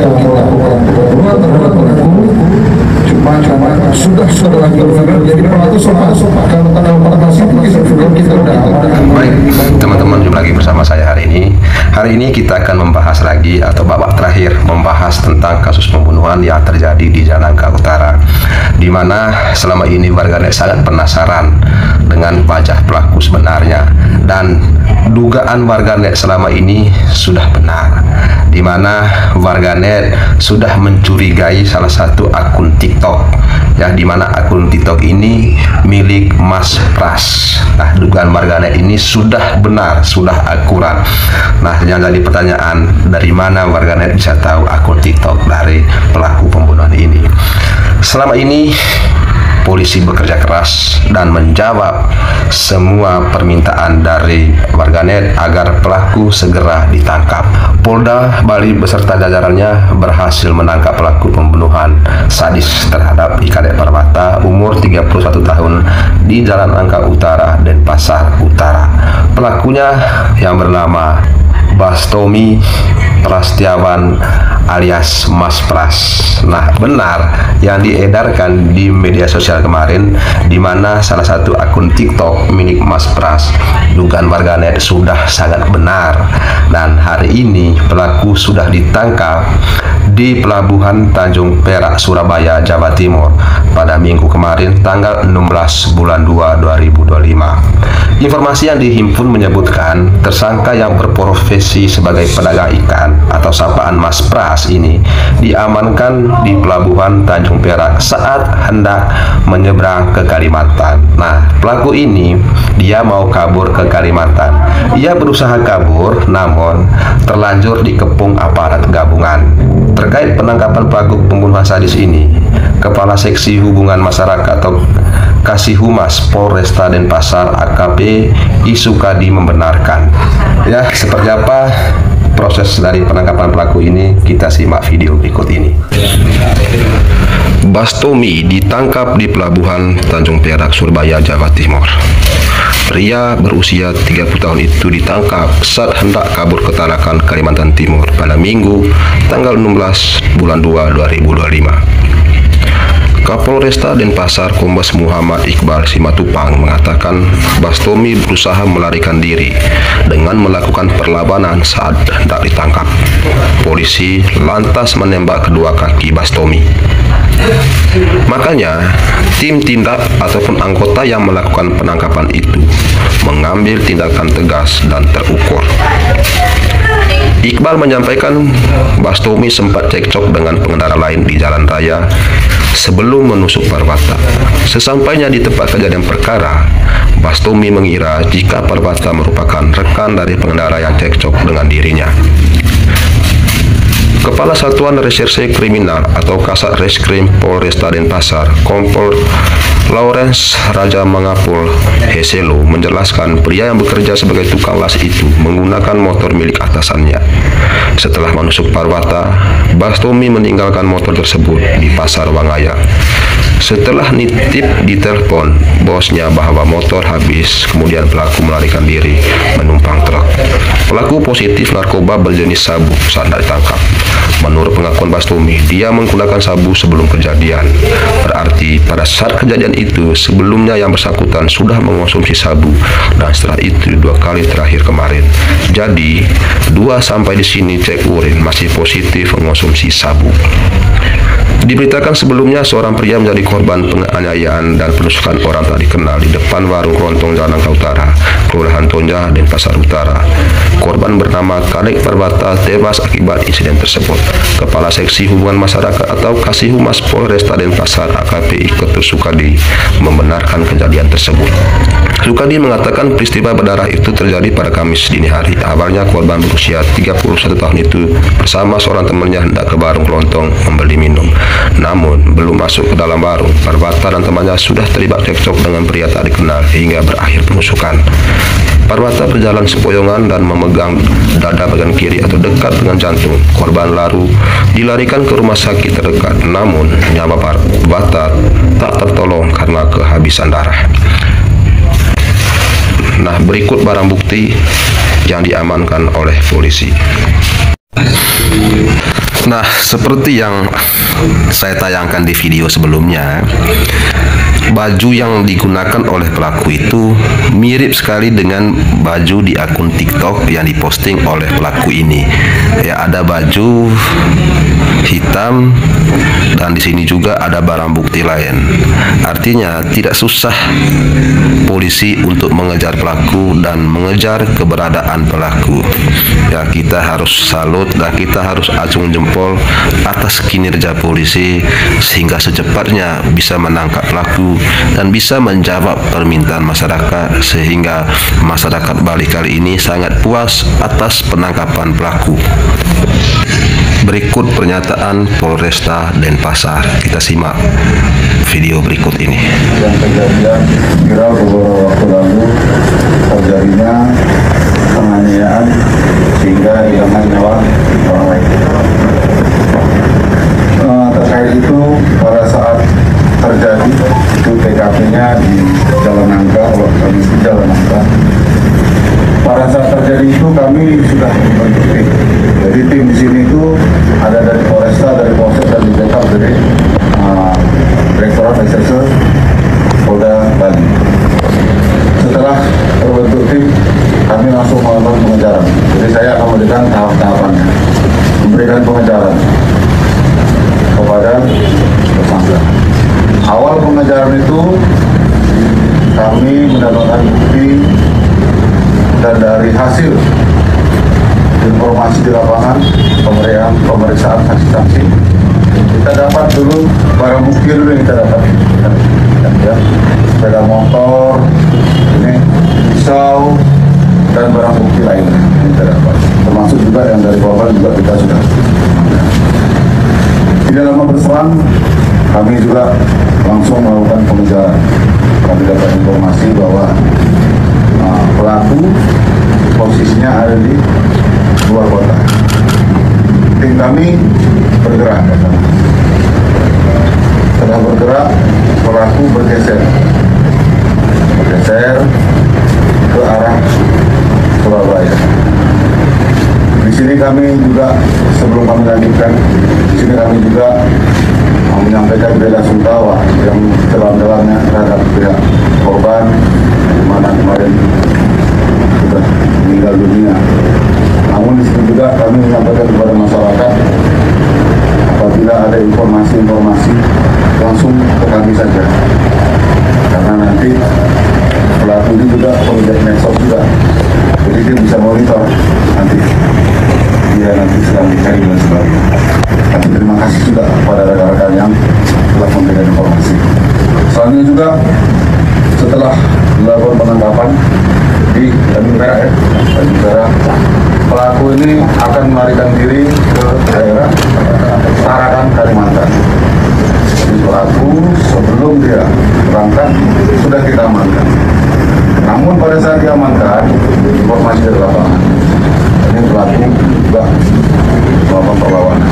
kita melakukan pembunuhan terhadap pelaku, cuma sudah lagi berfirman, jadi pelaku sopan kalau pada masih kita udah aman. Baik teman-teman, jumpa lagi bersama saya hari ini. Hari ini kita akan membahas lagi atau babak terakhir membahas tentang kasus pembunuhan yang terjadi di Jalan Angka Utara, di mana selama ini warganet sangat penasaran dengan wajah pelaku sebenarnya, dan dugaan warganet selama ini sudah benar, di mana warganet sudah mencurigai salah satu akun TikTok, ya, di mana akun TikTok ini milik Mas Pras. Nah, dugaan warganet ini sudah benar, sudah akurat. Nah, yang jadi pertanyaan, dari mana warganet bisa tahu akun TikTok dari pelaku pembunuhan ini? Selama ini polisi bekerja keras dan menjawab semua permintaan dari warganet agar pelaku segera ditangkap. Polda Bali beserta jajarannya berhasil menangkap pelaku pembunuhan sadis terhadap Ikadek Parwata umur 31 tahun di Jalan Angka Utara, Denpasar Utara. Pelakunya yang bernama Bastomi Prastiawan alias Mas Pras. Nah, benar yang diedarkan di media sosial kemarin, di mana salah satu akun TikTok milik Mas Pras, dugaan warganet sudah sangat benar, dan hari ini pelaku sudah ditangkap di Pelabuhan Tanjung Perak, Surabaya, Jawa Timur pada Minggu kemarin tanggal 16 bulan 2 2025. Informasi yang dihimpun menyebutkan tersangka yang berprofesi sebagai pedagang ikan atau sapaan Mas Pras ini diamankan di Pelabuhan Tanjung Perak saat hendak menyeberang ke Kalimantan. Nah, pelaku ini dia mau kabur ke Kalimantan. Ia berusaha kabur namun terlanjur dikepung aparat gabungan. Terkait penangkapan pelaku pembunuhan sadis ini, Kepala Seksi Hubungan Masyarakat atau Kasihumas Polresta Denpasar AKP Isukadi membenarkan. Ya, seperti apa proses dari penangkapan pelaku ini, kita simak video berikut ini. Bastomi ditangkap di Pelabuhan Tanjung Perak, Surabaya, Jawa Timur. Pria berusia 30 tahun itu ditangkap saat hendak kabur ke Tarakan, Kalimantan Timur pada Minggu tanggal 16 bulan 2 2025. Kapolresta Denpasar Kombes Muhammad Iqbal Simatupang mengatakan Bastomi berusaha melarikan diri dengan melakukan perlawanan saat hendak ditangkap. Polisi lantas menembak kedua kaki Bastomi. Makanya, tim tindak ataupun anggota yang melakukan penangkapan itu mengambil tindakan tegas dan terukur. Iqbal menyampaikan Bastomi sempat cekcok dengan pengendara lain di jalan raya sebelum menusuk Parwata. Sesampainya di tempat kejadian perkara, Bastomi mengira jika Parwata merupakan rekan dari pengendara yang cekcok dengan dirinya. Kepala Satuan Reserse Kriminal atau Kasat Reskrim Polresta Denpasar, Kompol Lawrence Raja Mangapul Heselo menjelaskan pria yang bekerja sebagai tukang las itu menggunakan motor milik atasannya. Setelah menusuk Parwata, Bastomi meninggalkan motor tersebut di Pasar Wangaya. Setelah nitip ditelepon bosnya bahwa motor habis, kemudian pelaku melarikan diri menumpang truk. Pelaku positif narkoba berjenis sabu saat ditangkap. Menurut pengakuan Bastomi, dia menggunakan sabu sebelum kejadian. Berarti pada saat kejadian itu sebelumnya yang bersangkutan sudah mengonsumsi sabu, dan setelah itu 2 kali terakhir kemarin. Jadi 2 sampai di sini cek urin masih positif mengonsumsi sabu. Diberitakan sebelumnya seorang pria menjadi korban penganiayaan dan penusukan orang tak dikenal di depan warung kelontong Jalan Angka Utara, Kelurahan Tonja, Denpasar Utara. Korban bernama Kadek Parwata tewas akibat insiden tersebut. Kepala Seksi Hubungan Masyarakat atau Kasihumas Polresta Denpasar AKP Iketus Sukadi membenarkan kejadian tersebut. Sukadi mengatakan peristiwa berdarah itu terjadi pada Kamis dini hari. Awalnya korban berusia 31 tahun itu bersama seorang temannya hendak ke warung kelontong membeli minum. Namun, belum masuk ke dalam warung, Parwata dan temannya sudah terlibat cekcok dengan pria tak dikenal hingga berakhir penusukan. Parwata berjalan sepoyongan dan memegang dada bagian kiri atau dekat dengan jantung. Korban lalu dilarikan ke rumah sakit terdekat, namun nyawa Parwata tak tertolong karena kehabisan darah. Nah, berikut barang bukti yang diamankan oleh polisi. Nah, seperti yang saya tayangkan di video sebelumnya, baju yang digunakan oleh pelaku itu mirip sekali dengan baju di akun TikTok yang diposting oleh pelaku ini. Ya, ada baju hitam dan di sini juga ada barang bukti lain. Artinya tidak susah polisi untuk mengejar pelaku dan mengejar keberadaan pelaku. Ya, kita harus salut dan kita harus acung jempol atas kinerja polisi sehingga secepatnya bisa menangkap pelaku dan bisa menjawab permintaan masyarakat, sehingga masyarakat Bali kali ini sangat puas atas penangkapan pelaku. Berikut pernyataan Polresta Denpasar. Kita simak video berikut ini. Yang kejadian viral beberapa waktu lalu terjadinya penganiayaan sehingga hilangnya nyawa orang lain. Terkait itu, pada saat terjadi itu TKP-nya di Jalan Nangka, kami di Jalan Nangka. Pada saat terjadi itu kami sudah membentuk tim. Jadi tim di sini itu ada dari Polresta, dari Polsek, dan di backup dari Direktorat Reserse Polda Bali. Setelah terbentuk tim, kami langsung melakukan pengejaran. Jadi saya akan memberikan tahap-tahapannya, memberikan pengejaran kepada tersangka. Awal pengejaran itu kami mendapatkan bukti, dan dari hasil informasi di lapangan, pemeriksaan saksi-saksi, kita dapat dulu barang bukti dulu yang kita dapat. Ya, sepeda motor, ini pisau, dan barang bukti lainnya yang kita dapat. Termasuk juga yang dari korban juga kita sudah. Tidak lama berselang, kami juga langsung melakukan pengejaran. Kami dapat informasi bahwa pelaku posisinya ada di luar kota. Tim kami bergerak ke sana. Setelah bergerak, pelaku bergeser ke arah Surabaya. Di sini kami juga, sebelum kami lanjutkan, di sini kami juga menyampaikan bela sungkawa yang dalam-dalamnya terhadap pihak korban, di mana kemarin sudah meninggal dunia. Namun di sini juga kami menyampaikan kepada masyarakat, apabila ada informasi-informasi langsung ke kami saja, karena nanti pelaku ini juga penginjak medsos juga, jadi dia bisa monitor nanti dia sedang dicari dan sebagainya. Kami terima kasih juga kepada rekan-rekan yang telah memberikan informasi. Selanjutnya juga setelah dilakukan penangkapan di Tanjung Perak, pelaku ini akan melarikan diri ke daerah Tarakan, Kalimantan. Jadi pelaku sebelum dia berangkat sudah kita amankan. Namun pada saat diamankan, informasi dari lapangan, ini pelaku juga melakukan perlawanan.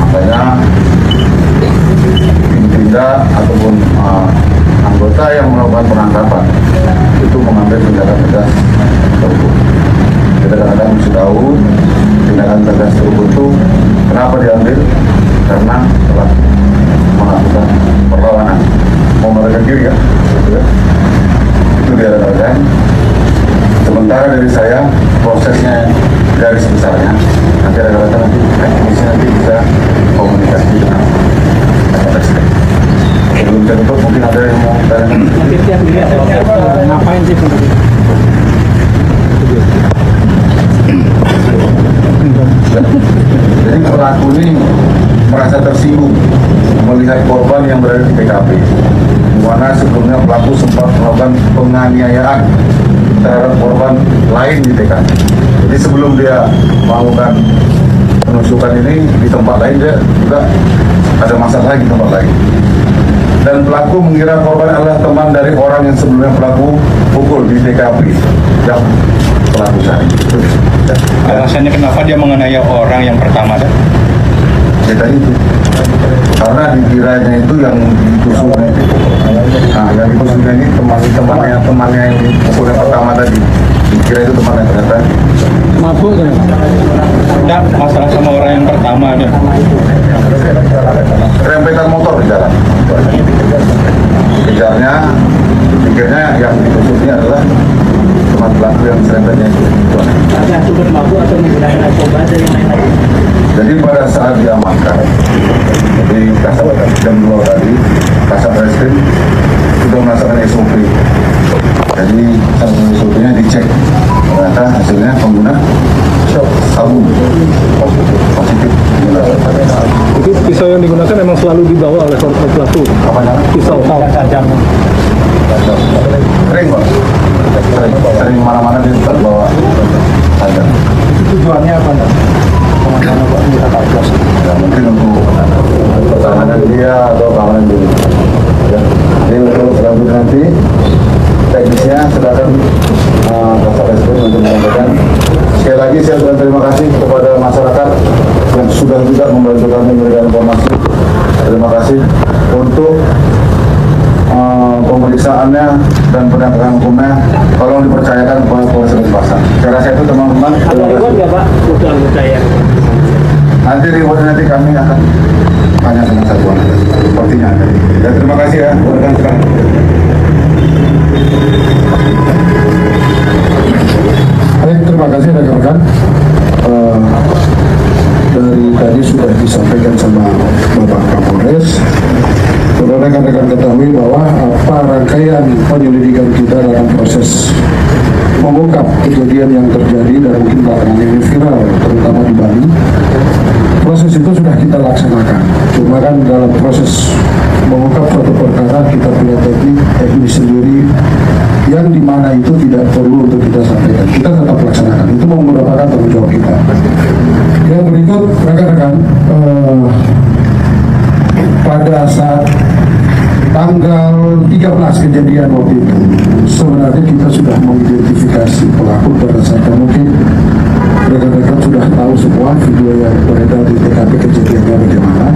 Makanya tim tindak ataupun anggota yang melakukan penangkapan itu mengambil tindakan tegas terukur. Kita kadang-kadang mesti tahu tindakan tegas terukur itu kenapa diambil, karena telah melakukan perlawanan, mau melarikan diri ya, itu dia rekan-rekan. Sementara dari saya prosesnya garis besarnya, nanti rekan-rekan nanti bisa komunikasi dengan Presiden. Sebelum saya tutup, mungkin ada yang mau tanya. Nanti tiap lihat ngapain sih Jadi pelaku ini merasa tersinggung melihat korban yang berada di TKP, di mana sebelumnya pelaku sempat melakukan penganiayaan terhadap korban lain di TKP. Jadi sebelum dia melakukan penusukan ini di tempat lain, dia juga ada masalah lagi di tempat lain. Dan pelaku mengira korban adalah teman dari orang yang sebelumnya pelaku pukul di TKP yang pelaku cari. Alasannya kenapa dia menganiaya orang yang pertama kan? Kita itu karena dikiranya itu yang ditusuknya itu. Nah, yang ditusuknya ini temannya yang dipukul yang pertama tadi. Dikira itu temannya, ternyata mabuk kan? ada masalah sama orang yang pertama ada. Rempetan motor di jalan. Kejarnya, pikirnya yang ditusuknya adalah teman pelaku yang serempetnya itu. Ada sumber mabuk atau menggunakan narkoba dan yang lain-lain. Jadi pada saat diamankan di Kasat jam 2 tadi, Kasat Reskrim sudah melaksanakan SOP. Jadi SOP-nya dicek, ternyata hasilnya pengguna sabu positif. Itu pisau yang digunakan memang selalu dibawa oleh korban pelaku. Apa namanya? Pisau. Sering kok. Sering mana-mana dia tetap bawa tajam. Tujuannya apa? Ya, mungkin untuk pertahanan dia atau keamanan diri. Ya. Jadi untuk selanjutnya nanti teknisnya silakan Kasat Reskrim untuk menyampaikan. Sekali lagi saya ucapkan terima kasih kepada masyarakat yang sudah juga membantu kami memberikan informasi. Terima kasih untuk pemeriksaannya dan penegakan hukumnya. Tolong dipercayakan kepada Polres Denpasar. Saya rasa itu teman-teman. Ada reward nggak Pak? Untuk anggota yang Nanti rewardnya nanti kami akan tanya dengan satuan. Sepertinya ada. Ya, terima kasih ya. Silakan. Baik, terima kasih rekan-rekan. Dari tadi sudah disampaikan sama Bapak Kapolres. Kalau rekan-rekan ketahui bahwa apa rangkaian penyelidikan kita dalam proses mengungkap kejadian yang terjadi dan mungkin belakangan ini viral, terutama di Bali. Proses itu sudah kita laksanakan. Cuma kan dalam proses mengungkap suatu perkara kita punya teknis sendiri yang dimana itu tidak perlu untuk kita sampaikan. Kita tetap laksanakan. Itu merupakan tanggung jawab kita. Yang berikut rekan-rekan, pada saat tanggal 13 kejadian waktu itu, sebenarnya kita sudah mengidentifikasi pelaku berdasarkan mungkin rekan-rekan sudah tahu semua video yang beredar di TKP kejadiannya bagaimana.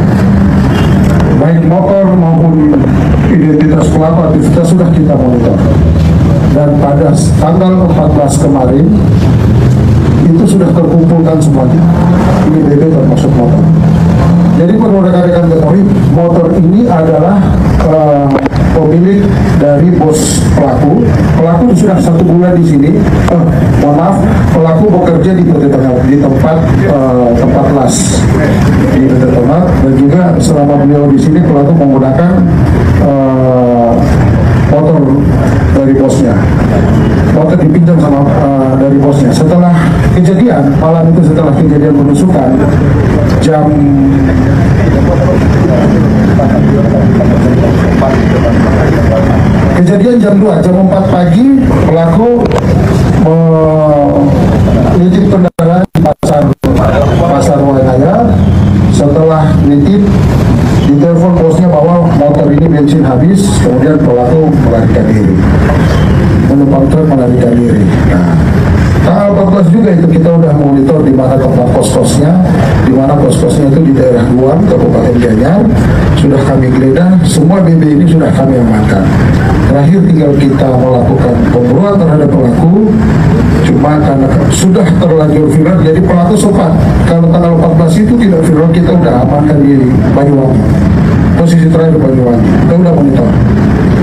Baik motor maupun identitas pelaku aktivitas sudah kita monitor. Dan pada tanggal 14 kemarin itu sudah terkumpulkan semuanya. Ini BB termasuk motor. Jadi perlu rekan-rekan ketahui, motor ini adalah pemilik dari bos pelaku. Pelaku sudah 1 bulan di sini. Mohon maaf, pelaku bekerja di tempat las di tempat, dan juga selama beliau di sini pelaku menggunakan motor dari bosnya. Motor dipinjam sama dari bosnya. Setelah kejadian malam itu, setelah kejadian penusukan jam 2, jam 4 pagi pelaku menitip kendaraan di pasar Wainaya. Setelah nitip, ditelepon bosnya bahwa motor ini bensin habis, kemudian pelaku melarikan diri, menumpang truk melarikan diri. Nah, tanggal 14 juga itu kita udah monitor di mana tempat kos-kosnya, di mana kos-kosnya itu di daerah Guam, Kabupaten Gianyar. Sudah kami geledah, semua BB ini sudah kami amankan. Terakhir tinggal kita melakukan pemburuan terhadap pelaku. Cuma karena sudah terlanjur viral, jadi pelaku sempat, kalau tanggal 14 itu tidak viral, kita udah amankan di Banyuwangi. Posisi terakhir Banyuwangi, kita udah monitor.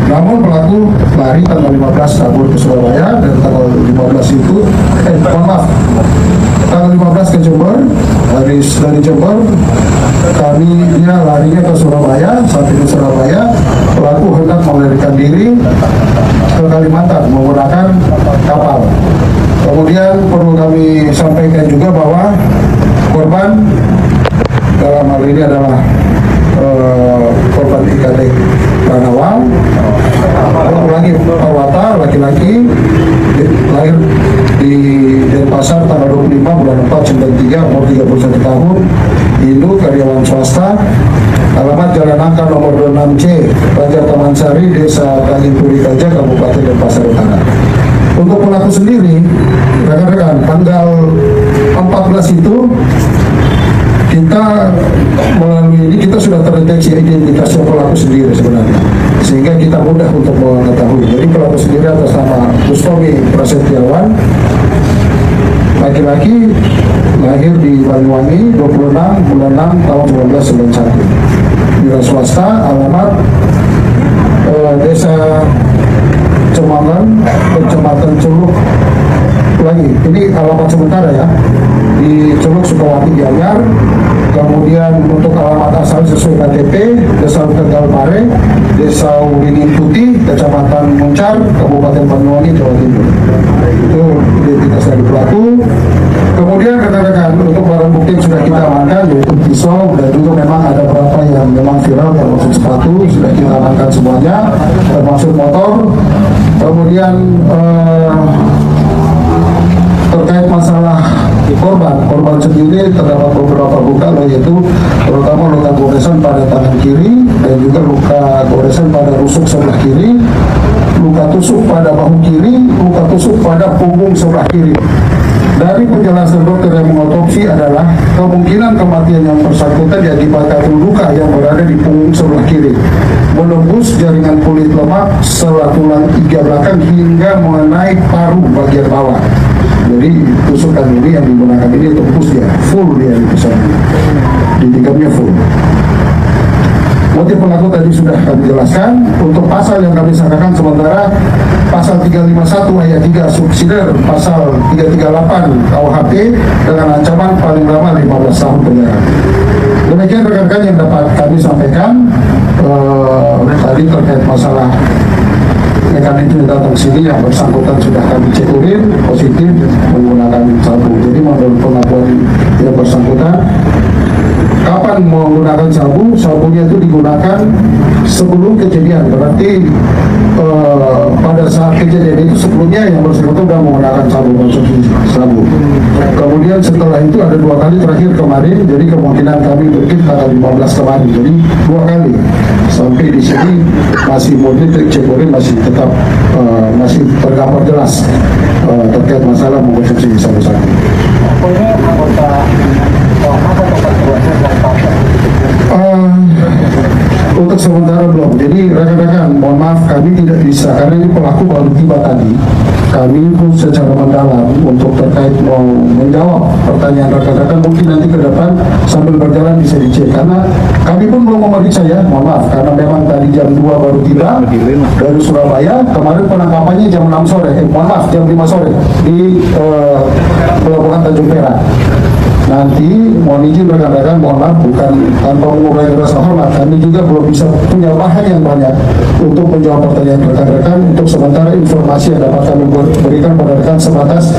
Namun pelaku lari tanggal 15 kabur ke Surabaya, dan tanggal 15 itu, tanggal 15 ke Jember. Dari Jember dia larinya ke Surabaya. Sampai ke Surabaya, pelaku hendak melarikan diri ke Kalimantan menggunakan kapal. Kemudian perlu kami sampaikan juga bahwa korban dalam hal ini adalah korban IKT Ranawal, ulangi Pawata, laki-laki, lahir di Denpasar tanggal 25 bulan 4 93, umur 31 tahun, Hindu, karyawan swasta, alamat Jalan Angka nomor 26C, Raja Taman Sari, Desa Tanjung Puri Gajah, Kabupaten Denpasar Utara. Untuk pelaku sendiri, rekan-rekan, tanggal 14 itu kita melalui ini kita sudah terdeteksi identitas pelaku sendiri sebenarnya, sehingga kita mudah untuk mengetahui. Jadi pelaku sendiri atas nama Gustomi Prasetyawan, laki-laki, lahir di Banyuwangi 26 bulan 6 tahun 1991. Wira swasta, alamat Desa Cemangan, Kecamatan Culuk. Lagi, ini alamat sementara ya, di Culuk Sukawati Gianyar. Kemudian untuk alamat asal sesuai KTP, Desa Tegal Mare, Desa Uringin Putih, Kecamatan Muncar, Kabupaten Banyuwangi, Jawa Timur. Itu identitas dari pelaku. Kemudian rekan-rekan, untuk barang bukti yang sudah kita amankan yaitu pisau, dan juga memang ada beberapa yang memang viral termasuk sepatu, sudah kita amankan semuanya, termasuk motor. Kemudian terkait masalah korban sendiri terdapat beberapa luka, yaitu terutama luka goresan pada tangan kiri dan juga luka goresan pada rusuk sebelah kiri, luka tusuk pada bahu kiri, luka tusuk pada punggung sebelah kiri. Dari penjelasan dokter yang mengotopsi adalah kemungkinan kematian yang bersangkutan diakibatkan luka yang berada di punggung sebelah kiri, menembus jaringan kulit lemak setelah tulang iga belakang hingga mengenai paru bagian bawah. Jadi tusukan ini yang digunakan ini tembus dia, full dia di pusat, ditikapnya full. Motif pelaku tadi sudah kami jelaskan. Untuk pasal yang kami sangkakan sementara pasal 351 ayat 3 subsidiar pasal 338 KUHP dengan ancaman paling lama 15 tahun penjara. Demikian rekan-rekan yang dapat kami sampaikan tadi terkait masalah mekanisme datang sini yang bersangkutan sudah kami cek urin positif menggunakan sabu. Jadi menurut pengakuan yang bersangkutan, kapan menggunakan sabu? Sabunya itu digunakan sebelum kejadian. Berarti pada saat kejadian itu sebelumnya yang bersangkutan sudah menggunakan sabu, konsumsi sabu. Kemudian setelah itu ada 2 kali terakhir kemarin. Jadi kemungkinan kami berkit tanggal 15 kemarin. Jadi 2 kali. Sampai di sini masih murni cek urin masih tetap masih tergambar jelas terkait masalah mengkonsumsi sabu-sabu. Untuk sementara belum. Jadi rekan-rekan, mohon maaf kami tidak bisa karena ini pelaku baru tiba tadi. Kami pun secara mendalam untuk terkait mau menjawab pertanyaan rekan-rekan mungkin nanti ke depan sambil berjalan bisa dicek karena kami pun belum memeriksa ya, mohon maaf karena memang tadi jam 2 baru tiba dari Surabaya. Kemarin penangkapannya jam 6 sore, mohon maaf jam 5 sore di Pelabuhan Tanjung Perak. Nanti mohon izin rekan-rekan, mohon maaf bukan tanpa mengurangi rasa hormat, kami juga belum bisa punya bahan yang banyak untuk menjawab pertanyaan rekan-rekan. Untuk sementara informasi yang dapat kami berikan pada rekan sebatas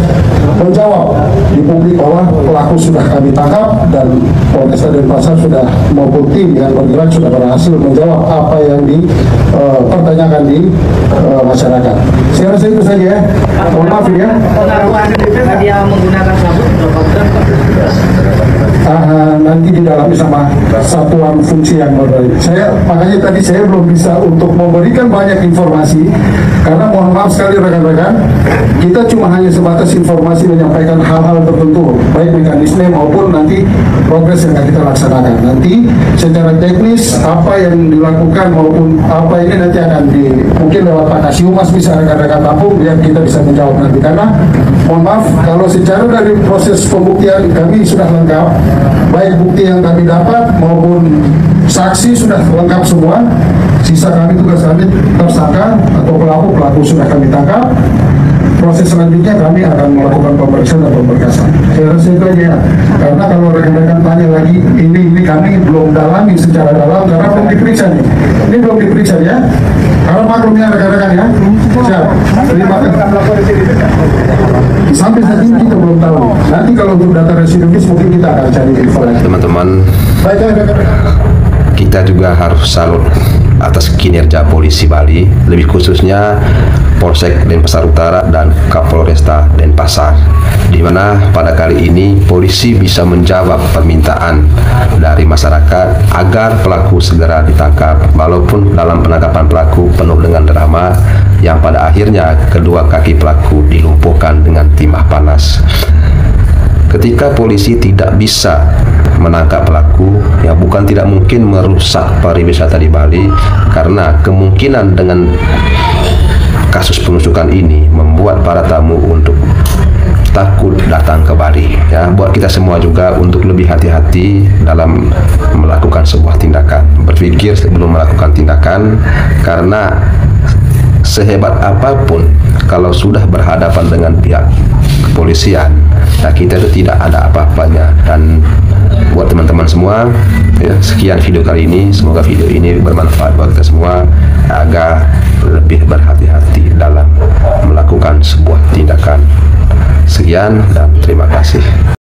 menjawab di publik bahwa pelaku sudah kami tangkap dan Polresta Denpasar sudah maupun tim yang bergerak sudah berhasil menjawab apa yang dipertanyakan di masyarakat. Saya rasa itu saja ya. Mohon maaf ya. Pengakuan dia menggunakan sabu berapa gram? Nanti didalami sama satuan fungsi yang berbeda. Makanya tadi saya belum bisa untuk memberikan banyak informasi karena mohon maaf sekali rekan-rekan, kita cuma hanya sebatas informasi menyampaikan hal-hal tertentu baik mekanisme maupun nanti progres yang akan kita laksanakan. Nanti secara teknis apa yang dilakukan maupun apa ini nanti akan mungkin lewat Pak Kasiumas bisa rekan-rekan tampung biar kita bisa menjawab nanti karena mohon maaf kalau secara dari proses pembuktian kami sudah lengkap, baik bukti yang kami dapat maupun saksi sudah lengkap semua. Sisa kami tugas kami tersangka atau pelaku sudah kami tangkap. Proses selanjutnya kami akan melakukan pemeriksaan dan pemberkasan. Saya rasa itu aja ya. Karena kalau rekan-rekan tanya lagi, ini kami belum dalami secara dalam karena belum diperiksa nih. Ini belum diperiksa ya. Kalau maklumnya rekan-rekan ya. Siap. Terima kasih. Sampai saat ini kita belum tahu. Nanti kalau untuk data residus mungkin kita akan cari info lagi. Teman-teman, Baik, kita juga harus salut atas kinerja polisi Bali, lebih khususnya Polsek Denpasar Utara dan Kapolresta Denpasar, di mana pada kali ini polisi bisa menjawab permintaan dari masyarakat agar pelaku segera ditangkap, walaupun dalam penangkapan pelaku penuh dengan drama yang pada akhirnya kedua kaki pelaku dilumpuhkan dengan timah panas. Ketika polisi tidak bisa menangkap pelaku, ya bukan tidak mungkin merusak pariwisata di Bali, karena kemungkinan dengan kasus penusukan ini membuat para tamu untuk takut datang ke Bali. Ya, buat kita semua juga untuk lebih hati-hati dalam melakukan sebuah tindakan, berpikir sebelum melakukan tindakan, karena sehebat apapun kalau sudah berhadapan dengan pihak kepolisian, nah kita itu tidak ada apa-apanya. Dan buat teman-teman semua, ya, sekian video kali ini, semoga video ini bermanfaat buat kita semua agar lebih berhati-hati dalam melakukan sebuah tindakan. Sekian dan terima kasih.